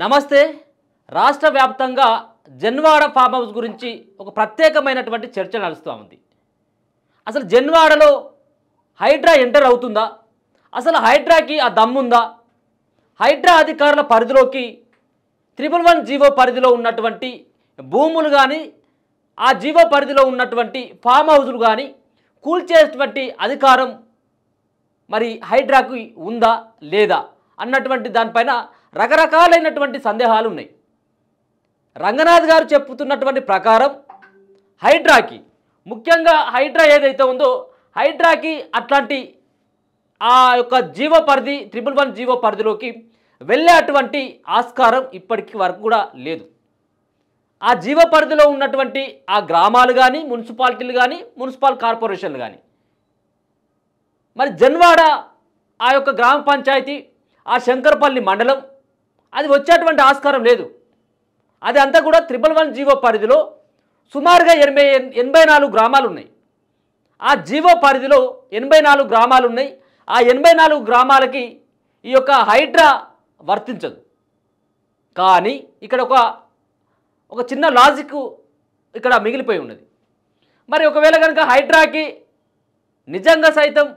నమస్తే. రాష్ట్ర వ్యాప్తంగా జన్వాడ ఫామ్ హౌస్ గురించి ఒక ప్రత్యేకమైనటువంటి చర్చ నడుస్తూ ఉంది. అసలు జన్వాడలో హైడ్రా ఎంటర్ అవుతుందా? అసలు హైడ్రాకి ఆ దమ్ముందా? హైడ్రా అధికారుల పరిధిలోకి 111 జీవో పరిధిలో ఉన్నటువంటి భూములు కానీ, ఆ జీవో పరిధిలో ఉన్నటువంటి ఫామ్ హౌజులు కానీ కూల్చేటువంటి అధికారం మరి హైడ్రాకు ఉందా లేదా అన్నటువంటి దానిపైన రకరకాలైనటువంటి సందేహాలు ఉన్నాయి. రంగనాథ్ గారు చెప్పుతున్నటువంటి ప్రకారం హైడ్రాకి, ముఖ్యంగా హైడ్రా ఏదైతే ఉందో హైడ్రాకి అట్లాంటి ఆ యొక్క జీవో పరిధి 111 జీవో పరిధిలోకి వెళ్ళేటువంటి ఆస్కారం ఇప్పటికి వరకు కూడా లేదు. ఆ జీవ పరిధిలో ఉన్నటువంటి ఆ గ్రామాలు కానీ, మున్సిపాలిటీలు కానీ, మున్సిపల్ కార్పొరేషన్లు కానీ, మరి జన్వాడ ఆ యొక్క గ్రామ పంచాయతీ, ఆ శంకరపల్లి మండలం అది వచ్చేటువంటి ఆస్కారం లేదు. అది అంతా కూడా 111 జీవో పరిధిలో సుమారుగా 84 గ్రామాలు ఉన్నాయి. ఆ జీవో పరిధిలో 84 గ్రామాలు ఉన్నాయి. ఆ 84 గ్రామాలకి ఈ యొక్క హైడ్రా వర్తించదు. కానీ ఇక్కడ ఒక చిన్న లాజిక్ ఇక్కడ మిగిలిపోయి ఉన్నది. మరి ఒకవేళ కనుక హైడ్రాకి నిజంగా సైతం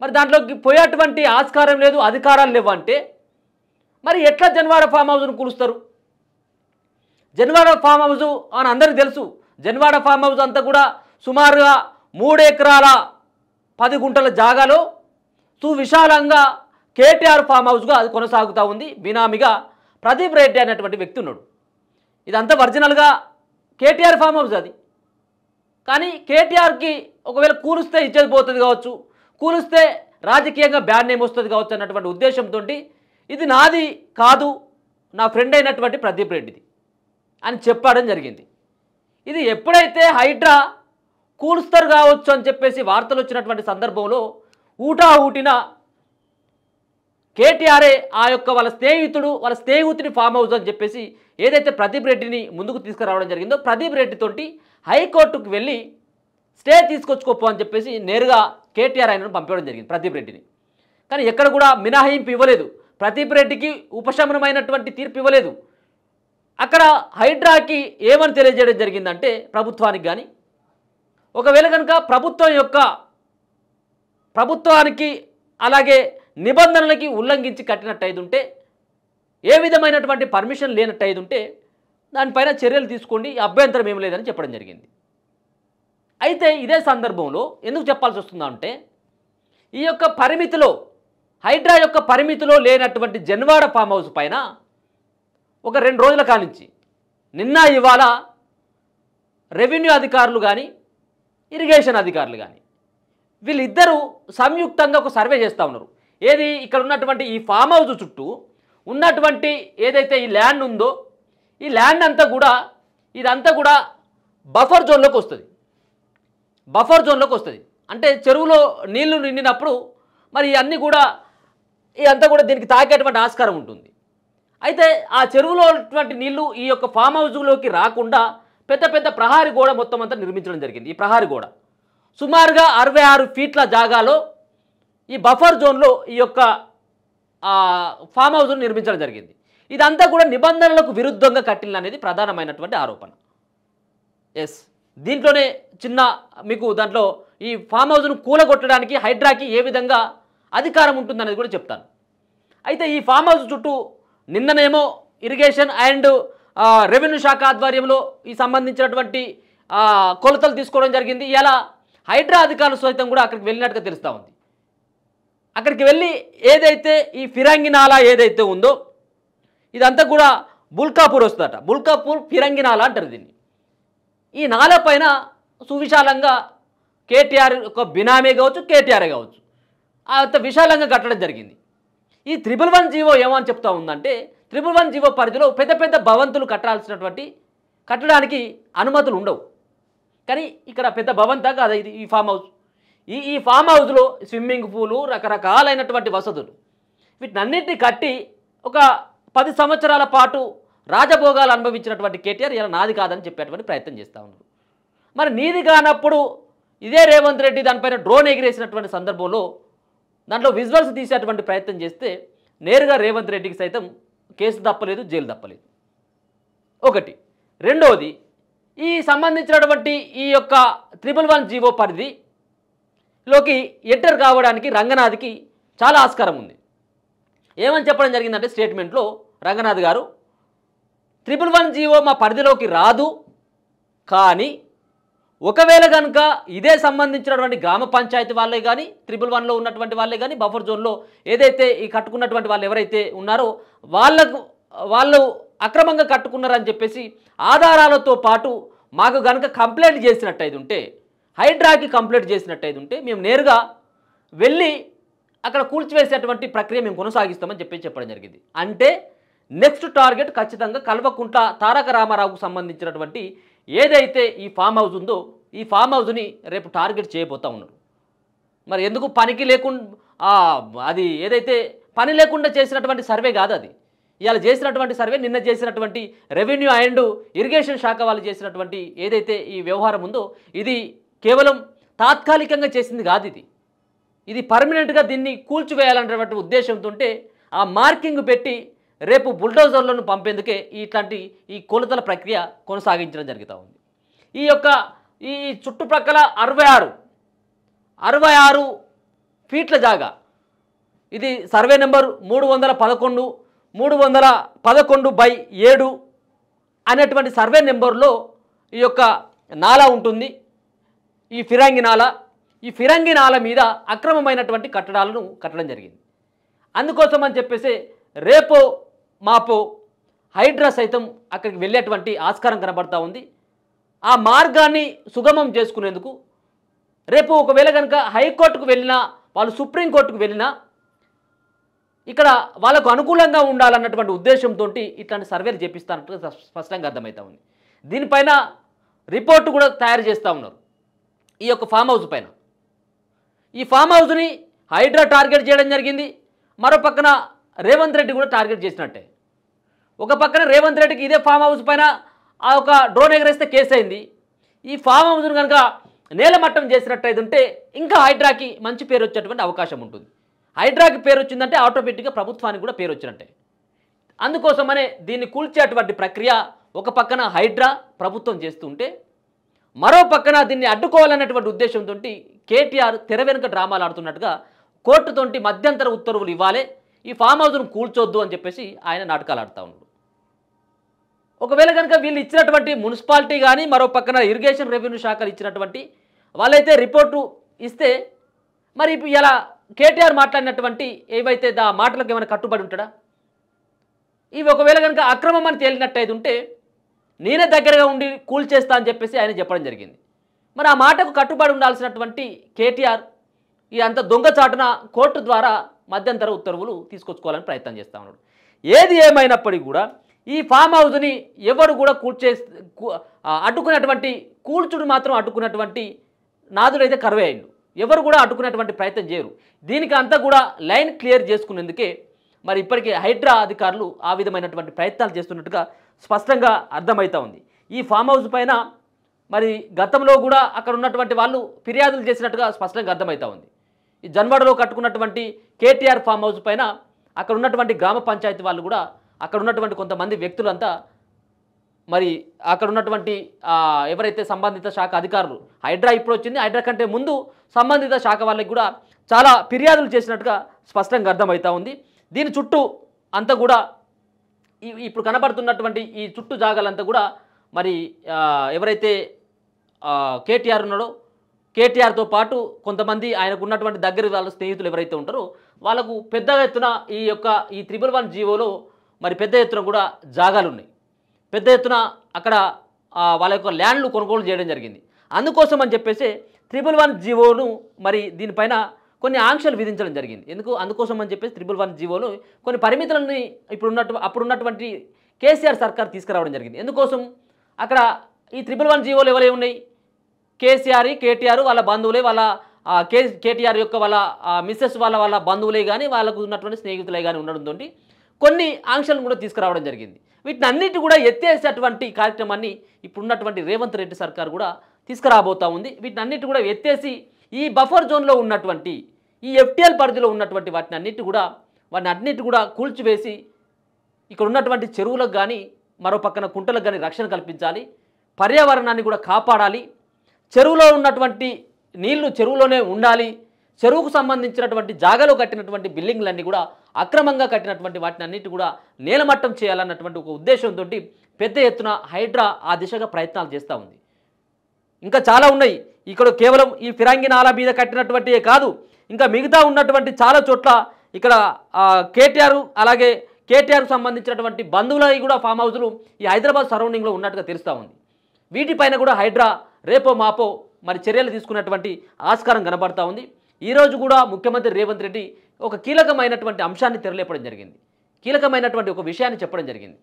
మరి దాంట్లోకి పోయేటువంటి ఆస్కారం లేదు, అధికారాలు లేవు అంటే మరి ఎట్లా జన్వాడ ఫామ్ హౌస్ను కూలుస్తారు? జన్వాడ ఫామ్ హౌస్ అని అందరికీ తెలుసు. జన్వాడ ఫామ్ హౌస్ అంతా కూడా సుమారుగా 3 ఎకరాల 10 గుంటల జాగాలో సువిశాలంగా కేటీఆర్ ఫామ్ హౌస్గా అది కొనసాగుతూ ఉంది. బినామీగా ప్రదీప్ రెడ్డి అనేటువంటి వ్యక్తి ఉన్నాడు. ఇదంతా ఒరిజినల్గా కేటీఆర్ ఫామ్ హౌస్ అది. కానీ కేటీఆర్కి ఒకవేళ కూలుస్తే ఇచ్చేది పోతుంది కావచ్చు, కూలుస్తే రాజకీయంగా బ్యాడ్ నేమ్ వస్తుంది కావచ్చు అన్నటువంటి ఉద్దేశంతో ఇది నాది కాదు, నా ఫ్రెండ్ అయినటువంటి ప్రదీప్ రెడ్డిది అని చెప్పడం జరిగింది. ఇది ఎప్పుడైతే హైడ్రా కూలుస్తారు కావచ్చు అని చెప్పేసి వార్తలు వచ్చినటువంటి సందర్భంలో ఊటిన కేటీఆర్ఏ ఆ యొక్క వాళ్ళ స్నేహితుని ఫామ్ హౌస్ అని చెప్పేసి ఏదైతే ప్రదీప్ రెడ్డిని ముందుకు తీసుకురావడం జరిగిందో, ప్రదీప్ రెడ్డితోటి హైకోర్టుకు వెళ్ళి స్టే తీసుకొచ్చుకోపో అని చెప్పేసి నేరుగా కేటీఆర్ ఆయనను పంపించడం జరిగింది ప్రదీప్ రెడ్డిని. కానీ ఎక్కడ కూడా మినహాయింపు ఇవ్వలేదు, ప్రదీప్ రెడ్డికి ఉపశమనమైనటువంటి తీర్పు ఇవ్వలేదు. అక్కడ హైడ్రాకి ఏమని తెలియజేయడం జరిగిందంటే ప్రభుత్వానికి కానీ, ఒకవేళ కనుక ప్రభుత్వానికి అలాగే నిబంధనలకి ఉల్లంఘించి కట్టినట్టయితుంటే, ఏ విధమైనటువంటి పర్మిషన్ లేనట్టయితుంటే దానిపైన చర్యలు తీసుకోండి, అభ్యంతరం ఏం లేదని చెప్పడం జరిగింది. అయితే ఇదే సందర్భంలో ఎందుకు చెప్పాల్సి వస్తుందా అంటే, ఈ యొక్క పరిమితిలో హైడ్రా యొక్క పరిమితిలో లేనటువంటి జన్వాడ ఫామ్ హౌస్ పైన ఒక 2 రోజుల కానించి నిన్న ఇవాళ రెవెన్యూ అధికారులు కానీ, ఇరిగేషన్ అధికారులు కానీ వీళ్ళిద్దరూ సంయుక్తంగా ఒక సర్వే చేస్తూ ఉన్నారు. ఏది ఇక్కడ ఉన్నటువంటి ఈ ఫామ్ హౌస్ చుట్టూ ఉన్నటువంటి ఏదైతే ఈ ల్యాండ్ ఉందో ఈ ల్యాండ్ అంతా కూడా ఇదంతా కూడా బఫర్ జోన్లోకి వస్తుంది. బఫర్ జోన్లోకి వస్తుంది అంటే చెరువులో నీళ్లు నిండినప్పుడు మరి అన్నీ కూడా ఇదంతా కూడా దీనికి తాకేటువంటి ఆస్కారం ఉంటుంది. అయితే ఆ చెరువులో ఉన్నటువంటి నీళ్లు ఈ యొక్క ఫామ్ హౌస్లోకి రాకుండా పెద్ద పెద్ద ప్రహారీ గోడ మొత్తం అంతా నిర్మించడం జరిగింది. ఈ ప్రహారీ గోడ సుమారుగా 66 ఫీట్ల జాగాలో ఈ బఫర్ జోన్లో ఈ యొక్క ఫామ్ హౌస్ను నిర్మించడం జరిగింది. ఇదంతా కూడా నిబంధనలకు విరుద్ధంగా కట్టిననేది ప్రధానమైనటువంటి ఆరోపణ. ఎస్, దీంట్లోనే చిన్న మీకు దాంట్లో ఈ ఫామ్ హౌస్ను కూలగొట్టడానికి హైడ్రాకి ఏ విధంగా అధికారం ఉంటుందనేది కూడా చెప్తాను. అయితే ఈ ఫామ్ హౌస్ చుట్టూ నిన్ననేమో ఇరిగేషన్ అండ్ రెవెన్యూ శాఖ ఆధ్వర్యంలో ఈ సంబంధించినటువంటి కొలతలు తీసుకోవడం జరిగింది. ఇలా హైడ్రా అధికారులు సైతం కూడా అక్కడికి వెళ్ళినట్టుగా తెలుస్తూ ఉంది. అక్కడికి వెళ్ళి ఏదైతే ఈ ఫిరంగి నాలా ఏదైతే ఉందో ఇదంతా కూడా బుల్కాపూర్ వస్తుందట. బుల్కాపూర్ ఫిరంగి నాలా అంటారు దీన్ని. ఈ నాల పైన సువిశాలంగా కేటీఆర్ ఒక బినామీ కావచ్చు, కేటీఆర్ కావచ్చు, అంత విశాలంగా కట్టడం జరిగింది. ఈ 111 జీవో ఏమని చెప్తా ఉందంటే 111 జీవో పరిధిలో పెద్ద పెద్ద భవంతులు కట్టడానికి అనుమతులు ఉండవు. కానీ ఇక్కడ పెద్ద భవంతా కాదు ఇది ఈ ఫామ్ హౌస్. ఈ ఫామ్ హౌస్లో స్విమ్మింగ్ పూలు, రకరకాలైనటువంటి వసతులు వీటినన్నింటినీ కట్టి ఒక 10 సంవత్సరాల పాటు రాజభోగాలు అనుభవించినటువంటి కేటీఆర్ ఇలా నాది కాదని చెప్పేటువంటి ప్రయత్నం చేస్తూ ఉన్నారు. మరి నీది కానప్పుడు ఇదే రేవంత్ రెడ్డి దానిపైన డ్రోన్ ఎగిరేసినటువంటి సందర్భంలో దాంట్లో విజువల్స్ తీసేటువంటి ప్రయత్నం చేస్తే నేరుగా రేవంత్ రెడ్డికి సైతం కేసు తప్పలేదు, జైలు తప్పలేదు. ఒకటి. రెండవది, ఈ సంబంధించినటువంటి ఈ యొక్క 111 జీవో పరిధిలోకి ఎంటర్ కావడానికి రంగనాథ్కి చాలా ఆస్కారం ఉంది. ఏమని చెప్పడం జరిగిందంటే స్టేట్మెంట్లో రంగనాథ్ గారు 111 జీవో మా పరిధిలోకి రాదు, కానీ ఒకవేళ కనుక ఇదే సంబంధించినటువంటి గ్రామ పంచాయతీ వాళ్ళే కానీ 111లో ఉన్నటువంటి వాళ్ళే కానీ బఫర్ జోన్లో ఏదైతే ఈ కట్టుకున్నటువంటి వాళ్ళు ఎవరైతే ఉన్నారో వాళ్ళు అక్రమంగా కట్టుకున్నారని చెప్పేసి ఆధారాలతో పాటు మాకు కనుక కంప్లైంట్ చేసినట్టయితే ఉంటే, హైడ్రాకి కంప్లైంట్ చేసినట్టయితే ఉంటే మేము నేరుగా వెళ్ళి అక్కడ కూల్చివేసేటువంటి ప్రక్రియ మేము కొనసాగిస్తామని చెప్పడం జరిగింది. అంటే నెక్స్ట్ టార్గెట్ ఖచ్చితంగా కల్వకుంట్ల తారక రామారావుకు సంబంధించినటువంటి ఏదైతే ఈ ఫామ్ హౌస్ ఉందో ఈ ఫామ్ హౌస్ని రేపు టార్గెట్ చేయబోతూ ఉన్నారు. మరి ఎందుకు పనికి లేకుండా అది ఏదైతే పని లేకుండా చేసినటువంటి సర్వే కాదు, అది ఇవాళ చేసినటువంటి సర్వే, నిన్న చేసినటువంటి రెవెన్యూ అండ్ ఇరిగేషన్ శాఖ వాళ్ళు చేసినటువంటి ఏదైతే ఈ వ్యవహారం ఉందో ఇది కేవలం తాత్కాలికంగా చేసింది కాదు, ఇది పర్మనెంట్గా దీన్ని కూల్చివేయాలనేటువంటి ఉద్దేశంతో ఆ మార్కింగ్ పెట్టి రేపు బుల్డోజర్లను పంపేందుకే ఇట్లాంటి ఈ కొలతల ప్రక్రియ కొనసాగించడం జరుగుతూ ఉంది. ఈ చుట్టుప్రక్కల 66 ఫీట్ల జాగా, ఇది సర్వే నెంబర్ 311/7 అనేటువంటి సర్వే నెంబర్లో ఈ యొక్క నాలా ఉంటుంది, ఈ ఫిరంగి నాలా. ఈ ఫిరంగి నాల మీద అక్రమమైనటువంటి కట్టడాలను కట్టడం జరిగింది. అందుకోసం అని చెప్పేసి రేపో మాపో హైడ్రా సైతం అక్కడికి వెళ్ళేటువంటి ఆస్కారం కనబడతా ఉంది. ఆ మార్గాన్ని సుగమం చేసుకునేందుకు రేపు ఒకవేళ కనుక హైకోర్టుకు వెళ్ళినా, వాళ్ళు సుప్రీంకోర్టుకు వెళ్ళినా ఇక్కడ వాళ్ళకు అనుకూలంగా ఉండాలన్నటువంటి ఉద్దేశంతో ఇట్లాంటి సర్వేలు చేపిస్తానంటే స్పష్టంగా అర్థమవుతా ఉంది. దీనిపైన రిపోర్టు కూడా తయారు చేస్తూ ఉన్నారు ఈ యొక్క ఫామ్ హౌస్ పైన. ఈ ఫామ్ హౌస్ని హైడ్రా టార్గెట్ చేయడం జరిగింది, మరో పక్కన రేవంత్ రెడ్డి కూడా టార్గెట్ చేసినట్టే. ఒక పక్కన రేవంత్ రెడ్డికి ఇదే ఫామ్ హౌస్ పైన ఆ ఒక డ్రోన్ ఎగరేస్తే కేసు అయింది. ఈ ఫామ్ హౌస్ను కనుక నేలమట్టం చేసినట్టయితే ఉంటే ఇంకా హైడ్రాకి మంచి పేరు వచ్చేటువంటి అవకాశం ఉంటుంది. హైడ్రాకి పేరు వచ్చిందంటే ఆటోమేటిక్గా ప్రభుత్వానికి కూడా పేరు వచ్చినట్టే. అందుకోసమనే దీన్ని కూల్చేటువంటి ప్రక్రియ ఒక పక్కన హైడ్రా ప్రభుత్వం చేస్తుంటే, మరో పక్కన దీన్ని అడ్డుకోవాలనేటువంటి ఉద్దేశంతో కేటీఆర్ తెర వెనుక డ్రామాలు ఆడుతున్నట్టుగా కోర్టుతోటి మధ్యంతర ఉత్తర్వులు ఇవ్వాలి, ఈ ఫామ్ హౌస్ను కూల్చొద్దు అని చెప్పేసి ఆయన నాటకాలు ఆడుతూ ఉన్నాడు. ఒకవేళ కనుక వీళ్ళు ఇచ్చినటువంటి మున్సిపాలిటీ కానీ మరో పక్కన ఇరిగేషన్ రెవెన్యూ శాఖలు ఇచ్చినటువంటి వాళ్ళైతే రిపోర్టు ఇస్తే, మరి ఇప్పుడు ఇలా కేటీఆర్ మాట్లాడినటువంటి ఏవైతే ఆ మాటలకు ఏమైనా కట్టుబడి ఉంటాడా? ఇవి ఒకవేళ కనుక అక్రమం అని తేలినట్టయితే ఉంటే నేనే దగ్గరగా ఉండి కూల్చేస్తా అని చెప్పేసి ఆయన చెప్పడం జరిగింది. మరి ఆ మాటకు కట్టుబడి ఉండాల్సినటువంటి కేటీఆర్ ఈ అంత దొంగచాటున కోర్టు ద్వారా మధ్యంతర ఉత్తర్వులు తీసుకొచ్చుకోవాలని ప్రయత్నం చేస్తూ ఉన్నాడు. ఏది ఏమైనప్పటికీ కూడా ఈ ఫామ్ హౌస్ని ఎవరు కూడా అడ్డుకున్నటువంటి కూల్చుడు మాత్రం అడ్డుకున్నటువంటి నాదుడైతే కరువే అయిండు. ఎవరు కూడా అడ్డుకునేటువంటి ప్రయత్నం చేయరు. దీనికి అంతా కూడా లైన్ క్లియర్ చేసుకునేందుకే మరి ఇప్పటికే హైడ్రా అధికారులు ఆ విధమైనటువంటి ప్రయత్నాలు చేస్తున్నట్టుగా స్పష్టంగా అర్థమవుతా ఉంది. ఈ ఫామ్ హౌస్ పైన మరి గతంలో కూడా అక్కడ ఉన్నటువంటి వాళ్ళు ఫిర్యాదులు చేసినట్టుగా స్పష్టంగా అర్థమవుతా ఉంది. ఈ జన్వాడలో కట్టుకున్నటువంటి కేటీఆర్ ఫామ్ హౌస్ పైన అక్కడ ఉన్నటువంటి గ్రామ పంచాయతీ వాళ్ళు కూడా అక్కడ ఉన్నటువంటి కొంతమంది వ్యక్తులంతా మరి అక్కడ ఉన్నటువంటి ఎవరైతే సంబంధిత శాఖ అధికారులు, హైడ్రా ఇప్పుడు వచ్చింది, హైడ్రా కంటే ముందు సంబంధిత శాఖ వాళ్ళకి కూడా చాలా ఫిర్యాదులు చేసినట్టుగా స్పష్టంగా అర్థమవుతా ఉంది. దీని చుట్టూ అంతా కూడా ఇప్పుడు కనబడుతున్నటువంటి ఈ చుట్టూ జాగాలంతా కూడా మరి ఎవరైతే కేటీఆర్ ఉన్నాడో కేటీఆర్తో పాటు కొంతమంది ఆయనకు ఉన్నటువంటి దగ్గర వాళ్ళ స్నేహితులు ఎవరైతే ఉంటారో వాళ్ళకు పెద్ద ఎత్తున ఈ 111 జీవోలో మరి పెద్ద ఎత్తున కూడా జాగాలు ఉన్నాయి. పెద్ద ఎత్తున అక్కడ వాళ్ళ యొక్క ల్యాండ్లు కొనుగోలు చేయడం జరిగింది. అందుకోసం అని చెప్పేసి 111 జీవోను మరి దీనిపైన కొన్ని ఆంక్షలు విధించడం జరిగింది. అందుకోసం అని చెప్పేసి 111 జీవోలు కొన్ని పరిమితులని అప్పుడున్నటువంటి కేసీఆర్ సర్కార్ తీసుకురావడం జరిగింది. ఎందుకోసం అక్కడ ఈ 111 జీవోలు ఎవరే ఉన్నాయి, కేటీఆర్ వాళ్ళ బంధువులే, వాళ్ళ కేటీఆర్ యొక్క వాళ్ళ మిస్సెస్ వాళ్ళ బంధువులే కానీ వాళ్ళకు ఉన్నటువంటి స్నేహితులే కానీ ఉండడంతో కొన్ని ఆంక్షలను కూడా తీసుకురావడం జరిగింది. వీటిని అన్నిటి కూడా ఎత్తేసేటువంటి కార్యక్రమాన్ని ఇప్పుడున్నటువంటి రేవంత్ రెడ్డి సర్కార్ కూడా తీసుకురాబోతూ ఉంది. వీటిని అన్నిటి కూడా ఎత్తేసి ఈ బఫర్ జోన్లో ఉన్నటువంటి ఈ ఎఫ్టీఎల్ పరిధిలో ఉన్నటువంటి వాటిని అన్నిటి కూడా కూల్చివేసి ఇక్కడ ఉన్నటువంటి చెరువులకు కానీ మరో పక్కన కుంటలకు కానీ రక్షణ కల్పించాలి, పర్యావరణాన్ని కూడా కాపాడాలి, చెరువులో ఉన్నటువంటి నీళ్లు చెరువులోనే ఉండాలి, చెరువుకు సంబంధించినటువంటి జాగాలో కట్టినటువంటి బిల్డింగ్లన్నీ కూడా అక్రమంగా కట్టినటువంటి వాటిని అన్నిటి కూడా నేలమట్టం చేయాలన్నటువంటి ఒక ఉద్దేశంతో పెద్ద ఎత్తున హైడ్రా ఆ దిశగా ప్రయత్నాలు చేస్తూ ఉంది. ఇంకా చాలా ఉన్నాయి. ఇక్కడ కేవలం ఈ ఫిరంగి నాలా మీద కట్టినటువంటివే కాదు, ఇంకా మిగతా ఉన్నటువంటి చాలా చోట్ల ఇక్కడ కేటీఆర్ అలాగే కేటీఆర్కు సంబంధించినటువంటి బంధువులవి కూడా ఫామ్ హౌస్లు ఈ హైదరాబాద్ సరౌండింగ్లో ఉన్నట్టుగా తెలుస్తూ ఉంది. వీటిపైన కూడా హైడ్రా రేపో మాపో మరి చర్యలు తీసుకున్నటువంటి ఆస్కారం కనబడతా ఉంది. ఈరోజు కూడా ముఖ్యమంత్రి రేవంత్ రెడ్డి ఒక కీలకమైనటువంటి అంశాన్ని తెరలేపడం జరిగింది, కీలకమైనటువంటి ఒక విషయాన్ని చెప్పడం జరిగింది.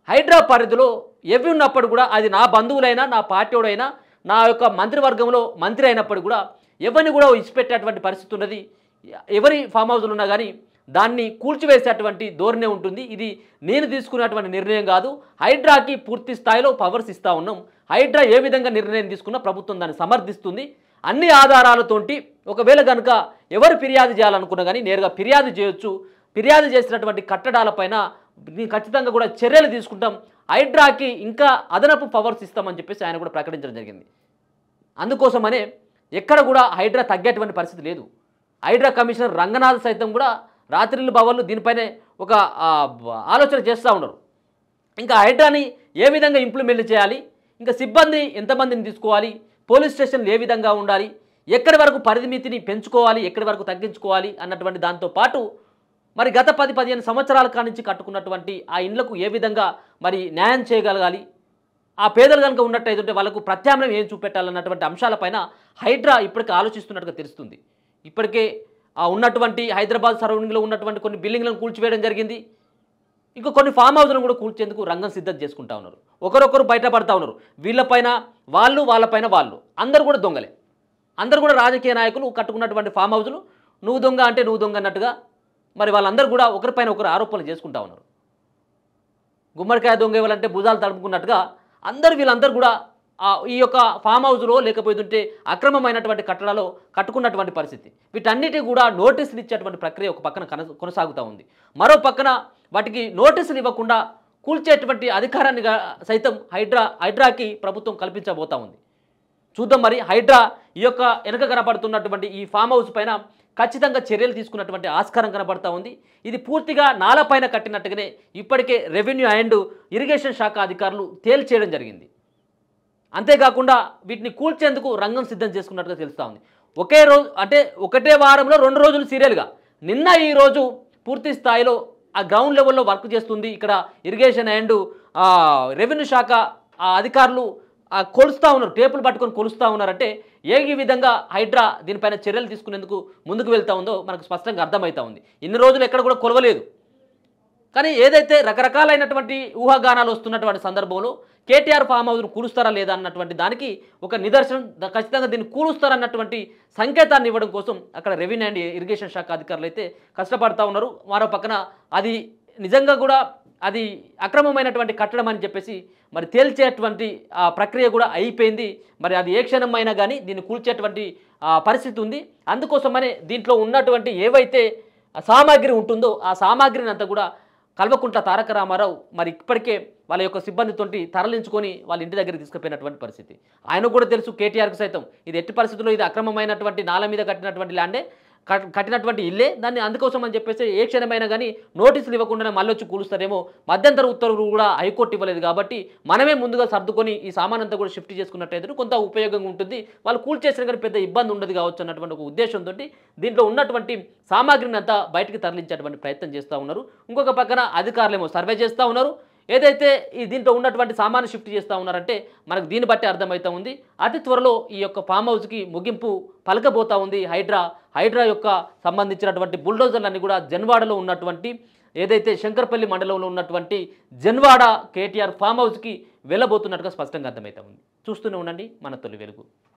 హైడ్రా పరిధిలో ఎవి ఉన్నప్పుడు కూడా అది నా బంధువులైనా నా పార్టీడైనా నా యొక్క మంత్రివర్గంలో మంత్రి అయినప్పుడు కూడా ఎవరిని కూడా ఇచ్చిపెట్టేటువంటి పరిస్థితి ఉన్నది. ఎవరి ఫామ్ హౌస్లు ఉన్నా కానీ దాన్ని కూల్చివేసేటువంటి ధోరణి ఉంటుంది. ఇది నేను తీసుకున్నటువంటి నిర్ణయం కాదు, హైడ్రాకి పూర్తి స్థాయిలో పవర్స్ ఇస్తూ ఉన్నాం. హైడ్రా ఏ విధంగా నిర్ణయం తీసుకున్నా ప్రభుత్వం దాన్ని సమర్థిస్తుంది. అన్ని ఆధారాలతోటి ఒకవేళ కనుక ఎవరు ఫిర్యాదు చేయాలనుకున్నా కానీ నేరుగా ఫిర్యాదు చేయొచ్చు. ఫిర్యాదు చేసినటువంటి కట్టడాలపైన ఖచ్చితంగా కూడా చర్యలు తీసుకుంటాం, హైడ్రాకి ఇంకా అదనపు పవర్స్ ఇస్తామని చెప్పేసి ఆయన కూడా ప్రకటించడం జరిగింది. అందుకోసమనే ఎక్కడ కూడా హైడ్రా తగ్గేటువంటి పరిస్థితి లేదు. హైడ్రా కమిషనర్ రంగనాథ్ సైతం కూడా రాత్రిళ్ళు భవన్లు దీనిపైనే ఒక ఆలోచన చేస్తూ ఉన్నారు. ఇంకా హైడ్రాని ఏ విధంగా ఇంప్లిమెంట్ చేయాలి, ఇంకా సిబ్బంది ఎంతమందిని తీసుకోవాలి, పోలీస్ స్టేషన్లు ఏ విధంగా ఉండాలి, ఎక్కడి వరకు పరిమితిని పెంచుకోవాలి, ఎక్కడి వరకు తగ్గించుకోవాలి అన్నటువంటి దాంతోపాటు మరి గత 10-15 సంవత్సరాల కానించి కట్టుకున్నటువంటి ఆ ఇండ్లకు ఏ విధంగా మరి న్యాయం చేయగలగాలి, ఆ పేదలు కనుక ఉన్నట్టయితే వాళ్ళకు ప్రత్యామ్నాయం ఏం చూపెట్టాలన్నటువంటి అంశాలపైన హైడ్రా ఇప్పటికే ఆలోచిస్తున్నట్టుగా తెలుస్తుంది. ఇప్పటికే ఉన్నటువంటి హైదరాబాద్ సరౌండింగ్లో ఉన్నటువంటి కొన్ని బిల్డింగ్లను కూల్చివేయడం జరిగింది. ఇంకా కొన్ని ఫామ్ హౌస్లను కూడా కూల్చేందుకు రంగం సిద్ధం చేసుకుంటా ఉన్నారు. ఒకరొకరు బయటపడతా ఉన్నారు. వీళ్ళపైన వాళ్ళు, వాళ్ళపైన వాళ్ళు, అందరూ కూడా దొంగలే. అందరూ కూడా రాజకీయ నాయకులు కట్టుకున్నటువంటి ఫామ్ హౌస్లు నువ్వు దొంగ అంటే నువ్వు దొంగ అన్నట్టుగా మరి వాళ్ళందరూ కూడా ఒకరిపైన ఒకరు ఆరోపణలు చేసుకుంటా ఉన్నారు. గుమ్మడికాయ దొంగ ఇవ్వాలంటే భుజాలు తడుపుకున్నట్టుగా వీళ్ళందరూ కూడా ఈ యొక్క ఫామ్ హౌస్లో లేకపోతుంటే అక్రమమైనటువంటి కట్టడాలో కట్టుకున్నటువంటి పరిస్థితి. వీటన్నిటి కూడా నోటీసులు ఇచ్చేటువంటి ప్రక్రియ ఒక పక్కన కొనసాగుతూ ఉంది. మరో పక్కన వాటికి నోటీసులు ఇవ్వకుండా కూల్చేటువంటి అధికారాన్ని సైతం హైడ్రాకి ప్రభుత్వం కల్పించబోతూ ఉంది. చూద్దాం మరి హైడ్రా ఈ యొక్క వెనక కనపడుతున్నటువంటి ఈ ఫామ్ హౌస్ పైన ఖచ్చితంగా చర్యలు తీసుకున్నటువంటి ఆస్కారం కనబడతా ఉంది. ఇది పూర్తిగా నాలపైన కట్టినట్టుగానే ఇప్పటికే రెవెన్యూ అండ్ ఇరిగేషన్ శాఖ అధికారులు తేల్చేయడం జరిగింది. అంతేకాకుండా వీటిని కూల్చేందుకు రంగం సిద్ధం చేసుకున్నట్టుగా తెలుస్తూ ఉంది. ఒకే రోజు అంటే ఒకటే వారంలో 2 రోజులు సీరియల్గా నిన్న ఈ రోజు పూర్తి స్థాయిలో ఆ గ్రౌండ్ లెవెల్లో వర్క్ చేస్తుంది. ఇక్కడ ఇరిగేషన్ అండ్ రెవెన్యూ శాఖ అధికారులు కొలుస్తూ ఉన్నారు, టేపులు పట్టుకొని కొలుస్తూ ఉన్నారంటే ఏ విధంగా హైడ్రా దీనిపైన చర్యలు తీసుకునేందుకు ముందుకు వెళ్తూ ఉందో మనకు స్పష్టంగా అర్థమవుతా ఉంది. ఇన్ని రోజులు ఎక్కడ కూడా కొలవలేదు. కానీ ఏదైతే రకరకాలైనటువంటి ఊహాగానాలు వస్తున్నటువంటి సందర్భంలో కేటీఆర్ ఫామ్ హౌస్ను కూలుస్తారా లేదా అన్నటువంటి దానికి ఒక నిదర్శనం, ఖచ్చితంగా దీన్ని కూలుస్తారన్నటువంటి సంకేతాన్ని ఇవ్వడం కోసం అక్కడ రెవెన్యూ అండ్ ఇరిగేషన్ శాఖ అధికారులు అయితే కష్టపడతా ఉన్నారు. మరో పక్కన అది నిజంగా కూడా అది అక్రమమైనటువంటి కట్టడం అని చెప్పేసి మరి తేల్చేటువంటి ప్రక్రియ కూడా అయిపోయింది. మరి అది ఏ క్షణం అయినా కానీ దీన్ని కూల్చేటువంటి పరిస్థితి ఉంది. అందుకోసమనే దీంట్లో ఉన్నటువంటి ఏవైతే సామాగ్రి ఉంటుందో ఆ సామాగ్రిని అంతా కూడా కల్వకుంట్ల తారక రామారావు మరి ఇప్పటికే వాళ్ళ యొక్క సిబ్బందితోటి తరలించుకొని వాళ్ళ ఇంటి దగ్గరికి తీసుకుపోయినటువంటి పరిస్థితి. ఆయనకు కూడా తెలుసు, కేటీఆర్కు సైతం ఇది ఎట్టి పరిస్థితుల్లో ఇది అక్రమమైనటువంటి నాల మీద కట్టినటువంటి ల్యాండే, కట్టినటువంటి ఇల్లే. దాన్ని అందుకోసం అని చెప్పేసి ఏ క్షణమైనా కానీ నోటీసులు ఇవ్వకుండానే మళ్ళీ వచ్చి కూలుస్తారేమో. మధ్యంతర ఉత్తర్వులు కూడా హైకోర్టు ఇవ్వలేదు కాబట్టి మనమే ముందుగా సర్దుకొని ఈ సామాన్ అంతా కూడా షిఫ్ట్ చేసుకున్నట్టయితే కొంత ఉపయోగంగా ఉంటుంది. వాళ్ళు కూల్చేసిన కానీ పెద్ద ఇబ్బంది ఉండదు కావచ్చు అన్నటువంటి ఒక ఉద్దేశంతో దీంట్లో ఉన్నటువంటి సామాగ్రిని అంతా బయటికి తరలించేటువంటి ప్రయత్నం చేస్తూ ఉన్నారు. ఇంకొక పక్కన అధికారులేమో సర్వే చేస్తూ ఉన్నారు. ఏదైతే ఈ దీంట్లో ఉన్నటువంటి సామాను షిఫ్ట్ చేస్తూ ఉన్నారంటే మనకు దీన్ని బట్టి అర్థమవుతూ ఉంది. అతి త్వరలో ఈ యొక్క ఫామ్ హౌస్కి ముగింపు పలకబోతూ ఉంది హైడ్రా యొక్క సంబంధించినటువంటి బుల్డోజర్లన్నీ కూడా జన్వాడలో ఉన్నటువంటి ఏదైతే శంకర్పల్లి మండలంలో ఉన్నటువంటి జన్వాడ కేటీఆర్ ఫామ్ హౌస్కి వెళ్ళబోతున్నట్టుగా స్పష్టంగా అర్థమవుతా ఉంది. చూస్తూనే ఉండండి మన తొలి వెలుగు.